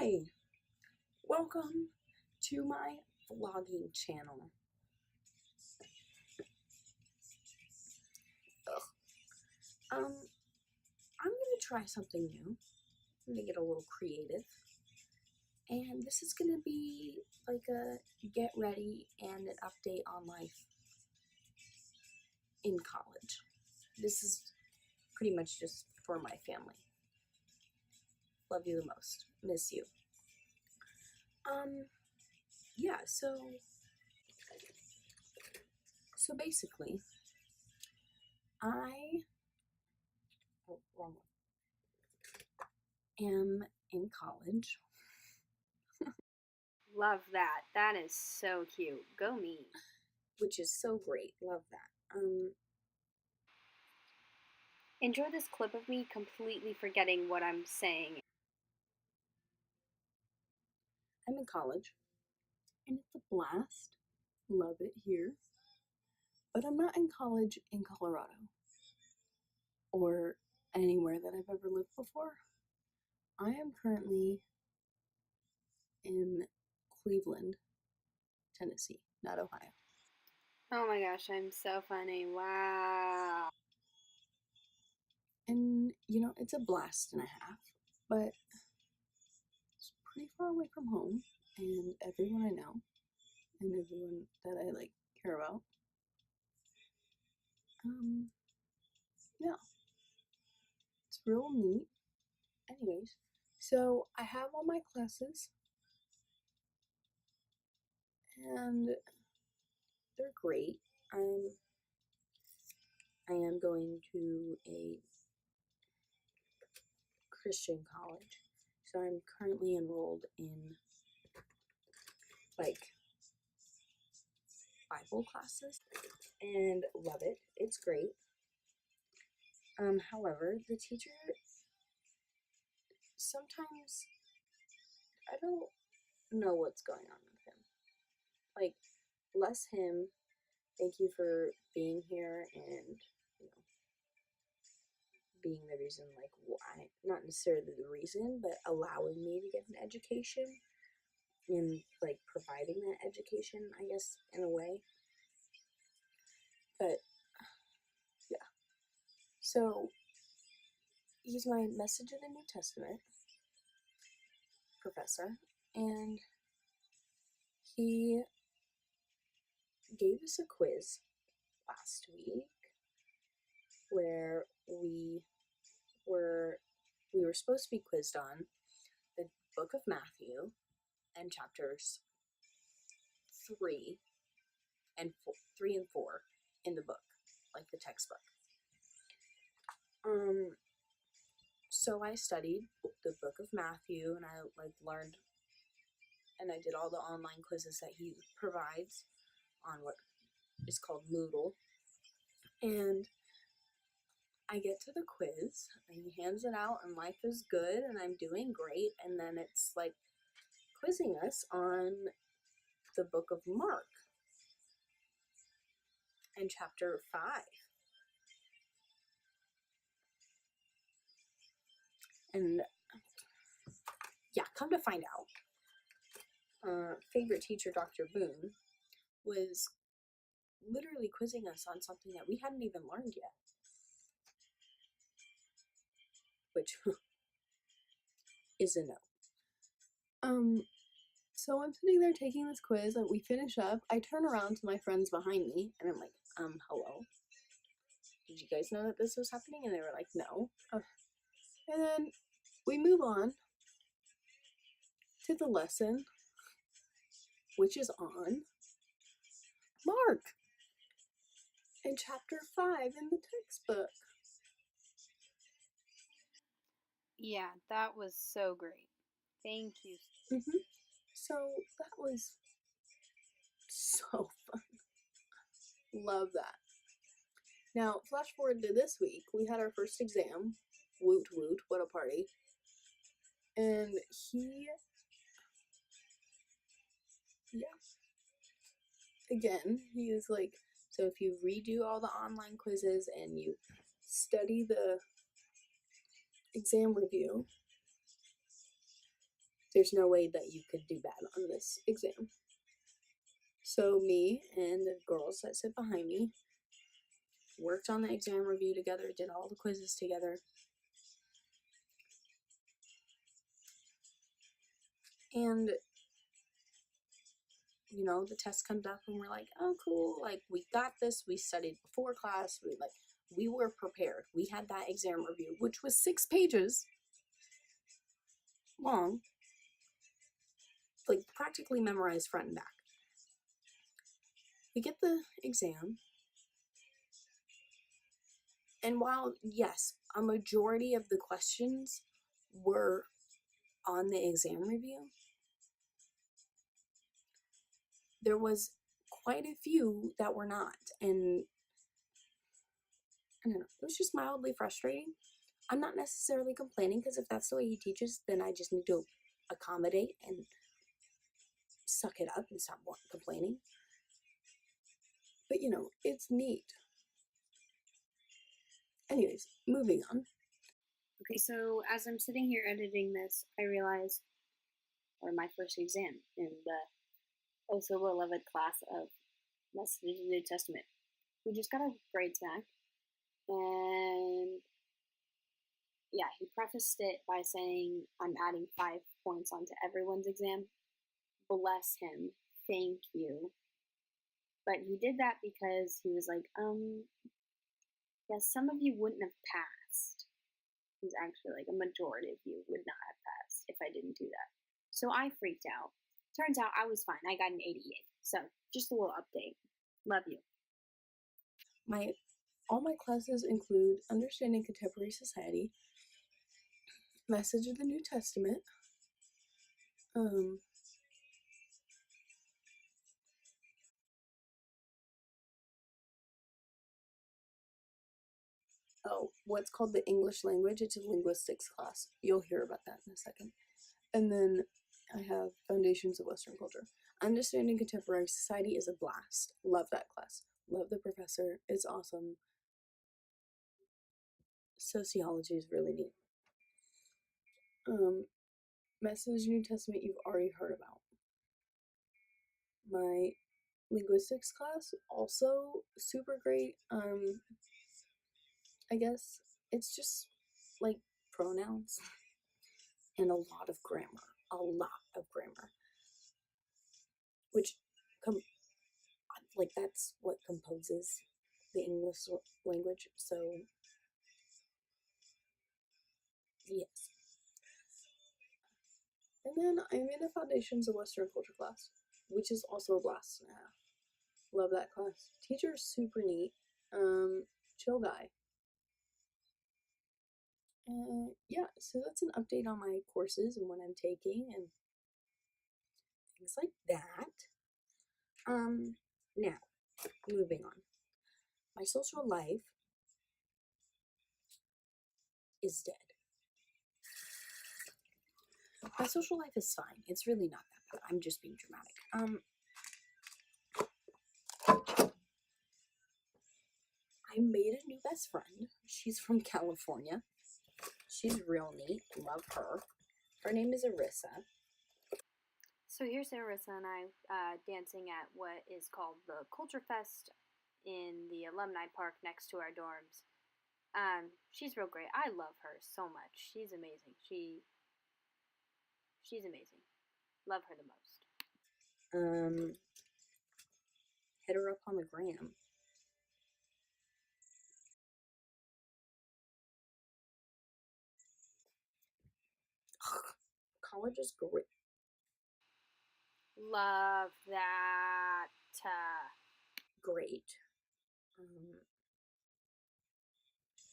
Hi, welcome to my vlogging channel. I'm gonna try something new. I'm gonna get a little creative. And this is gonna be like a get ready and an update on life in college. This is pretty much just for my family. Love you the most. Miss you. Yeah, so basically, I am in college. Love that. That is so cute. Go me. Which is so great. Love that. Enjoy this clip of me completely forgetting what I'm saying. I'm in college, and it's a blast. Love it here. But I'm not in college in Colorado or anywhere that I've ever lived before. I am currently in Cleveland, Tennessee, not Ohio. Oh my gosh, I'm so funny. Wow. And, it's a blast and a half, but it's pretty far away from home and everyone I know and everyone that I care about. Yeah, it's real neat. Anyways, so I have all my classes and they're great. I am going to a Christian college, so I'm currently enrolled in Bible classes and love it. It's great. However, the teacher sometimes I don't know what's going on with him. Bless him. Thank you for being here and being the reason, why, not necessarily the reason, but allowing me to get an education and providing that education, I guess, in a way. But yeah, so he's my Message of the New Testament professor, and he gave us a quiz last week where we were supposed to be quizzed on the book of Matthew and chapters 3 and 4 in the book, like the textbook. So I studied the book of Matthew, and I learned, and I did all the online quizzes that he provides on what is called Moodle. And I get to the quiz, and he hands it out, and life is good, and I'm doing great. And then it's quizzing us on the book of Mark and chapter 5. And yeah, come to find out, favorite teacher Dr. Boone was literally quizzing us on something that we hadn't even learned yet, which is a no. So I'm sitting there taking this quiz, and we finish up. I turn around to my friends behind me, and I'm like, hello? Did you guys know that this was happening? And they were like, no. And then we move on to the lesson, which is on Mark in chapter 5 in the textbook. Yeah, that was so great. Thank you. So that was so fun. Love that. Now, flash forward to this week. We had our first exam. Woot woot, what a party. And he was like, so if you redo all the online quizzes and you study the exam review, there's no way that you could do bad on this exam. So me and the girls that sit behind me worked on the exam review together, did all the quizzes together. And, you know, the test comes up and we're like, oh, cool, like, we got this. We studied before class. We were prepared. We had that exam review, which was 6 pages long, like, practically memorized front and back. We get the exam, and while, yes, a majority of the questions were on the exam review, there was quite a few that were not, and I don't know, it was just mildly frustrating. I'm not necessarily complaining, because if that's the way he teaches, then I just need to accommodate and suck it up and stop complaining. But, you know, it's neat. Anyways, moving on. Okay, so as I'm sitting here editing this, I realized, or my first exam in the oh so beloved class of Message of the New Testament, we just got our grades back, and yeah, he prefaced it by saying, I'm adding 5 points onto everyone's exam. Bless him. Thank you. But he did that because he was like, yeah, some of you wouldn't have passed. He's actually like, a majority of you would not have passed if I didn't do that. So I freaked out. Turns out I was fine. I got an 88. So just a little update. Love you. All my classes include Understanding Contemporary Society, Message of the New Testament, what's called the English language. It's a linguistics class. You'll hear about that in a second. And then I have Foundations of Western Culture. Understanding Contemporary Society is a blast. Love that class. Love the professor. It's awesome. Sociology is really neat. Message New Testament you've already heard about. My linguistics class, also super great. I guess it's just like pronouns and a lot of grammar. Which that's what composes the English language. So yes. And then I'm in a Foundations of Western Culture class, which is also a blast and a half. Love that class. Teacher's super neat. Chill guy. Yeah, so that's an update on my courses and what I'm taking and things like that. Now, moving on. My social life is dead. My social life is fine. It's really not that bad. I'm just being dramatic. I made a new best friend. She's from California. She's real neat. Love her. Her name is Arissa. So here's Arissa and I dancing at what is called the Culture Fest in the Alumni Park next to our dorms. She's real great. I love her so much. She's amazing. She's amazing. Love her the most. Hit her up on the gram. College is great. Love that. Great.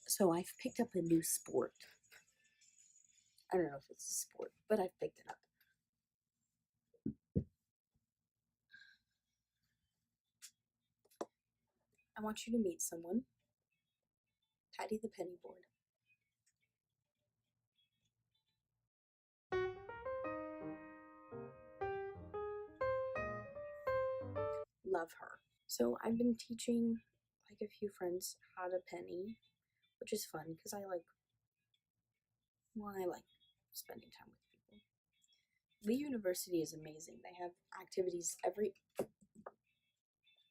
So I've picked up a new sport. I don't know if it's a sport, but I've picked it up. I want you to meet someone. Patty the Penny Board. Love her. So I've been teaching like a few friends how to penny, which is fun because I like spending time with people. Lee University is amazing. They have activities every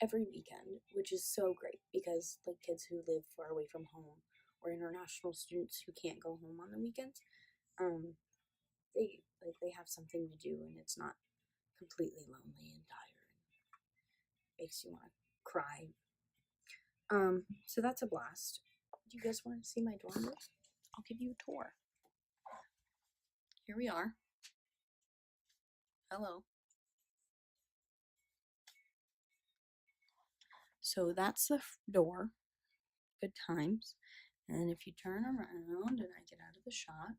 weekend, which is so great because like kids who live far away from home or international students who can't go home on the weekends, they have something to do and it's not completely lonely and dire and makes you want to cry. So that's a blast. Do you guys want to see my dorm room? I'll give you a tour. Here we are. Hello. So that's the door. Good times. And if you turn around and I get out of the shot,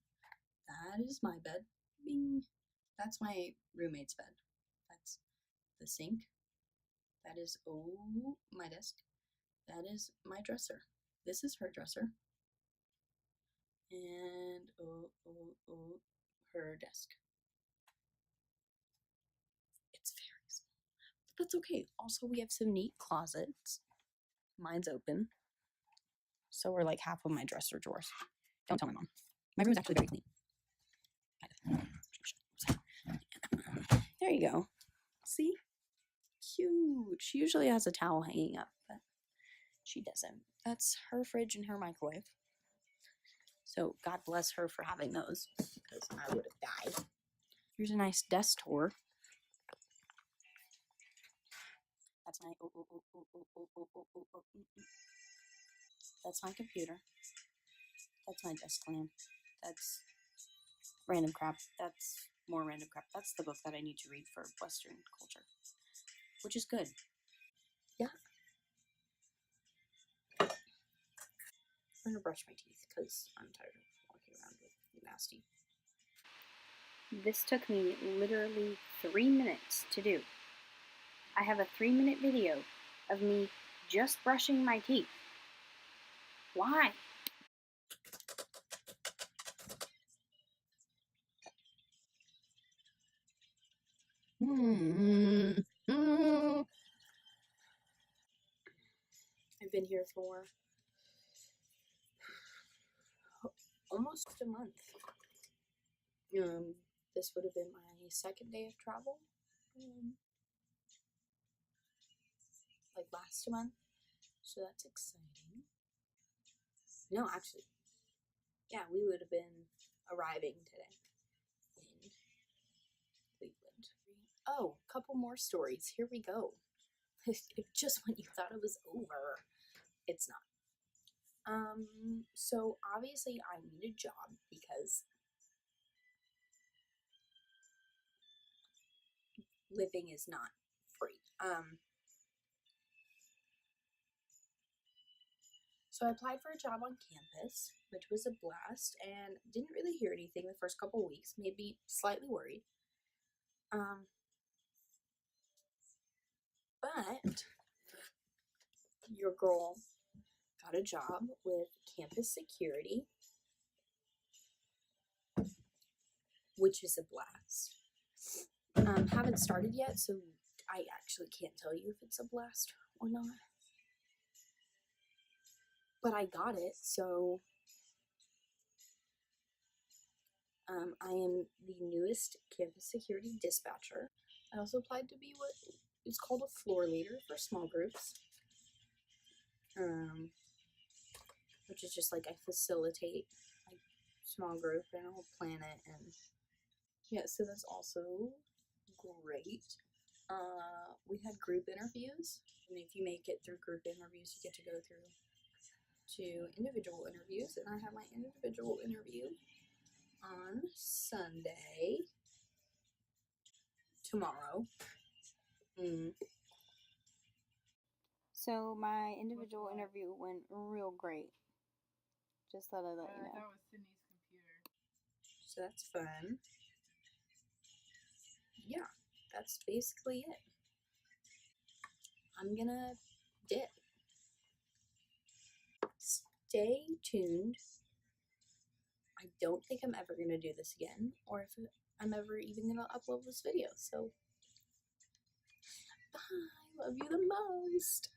that is my bed. Bing. That's my roommate's bed. That's the sink. That is, my desk. That is my dresser. This is her dresser. And, her desk. It's very small. But that's okay. Also, we have some neat closets. Mine's open. So we're like half of my dresser drawers. Don't tell my mom. My room is actually very clean. There you go. See? Cute. She usually has a towel hanging up, but she doesn't. That's her fridge and her microwave. So God bless her for having those, because I would have died. Here's a nice desk tour. That's my That's my computer. That's my desk lamp. That's random crap. That's more random crap. That's the book that I need to read for Western culture, which is good. Yeah. I'm gonna brush my teeth because I'm tired of walking around with nasty. This took me literally 3 minutes to do. I have a 3-minute video of me just brushing my teeth. Why? I've been here for almost a month. This would have been my second day of travel. Like last month. So that's exciting. No, actually. Yeah, we would have been arriving today in Cleveland. Oh, a couple more stories. Here we go. Just when you thought it was over, it's not. So obviously I need a job because living is not free. So I applied for a job on campus, which was a blast, and didn't really hear anything the first couple weeks, maybe slightly worried. But your girl got a job with campus security, which is a blast. Haven't started yet, so I actually can't tell you if it's a blast or not. But I got it, so I am the newest campus security dispatcher. I also applied to be what is called a floor leader for small groups, which is just like I facilitate a small group and I'll plan it, and yeah, so that's also great. We had group interviews, and if you make it through group interviews, you get to go through to individual interviews, and I have my individual interview on Sunday, tomorrow. So my individual interview went real great. Just thought I'd let you know. That was Sydney's computer. So that's fun. Yeah, that's basically it. I'm gonna dip. Stay tuned. I don't think I'm ever gonna do this again, or if I'm ever even gonna upload this video. So, bye. Love you the most.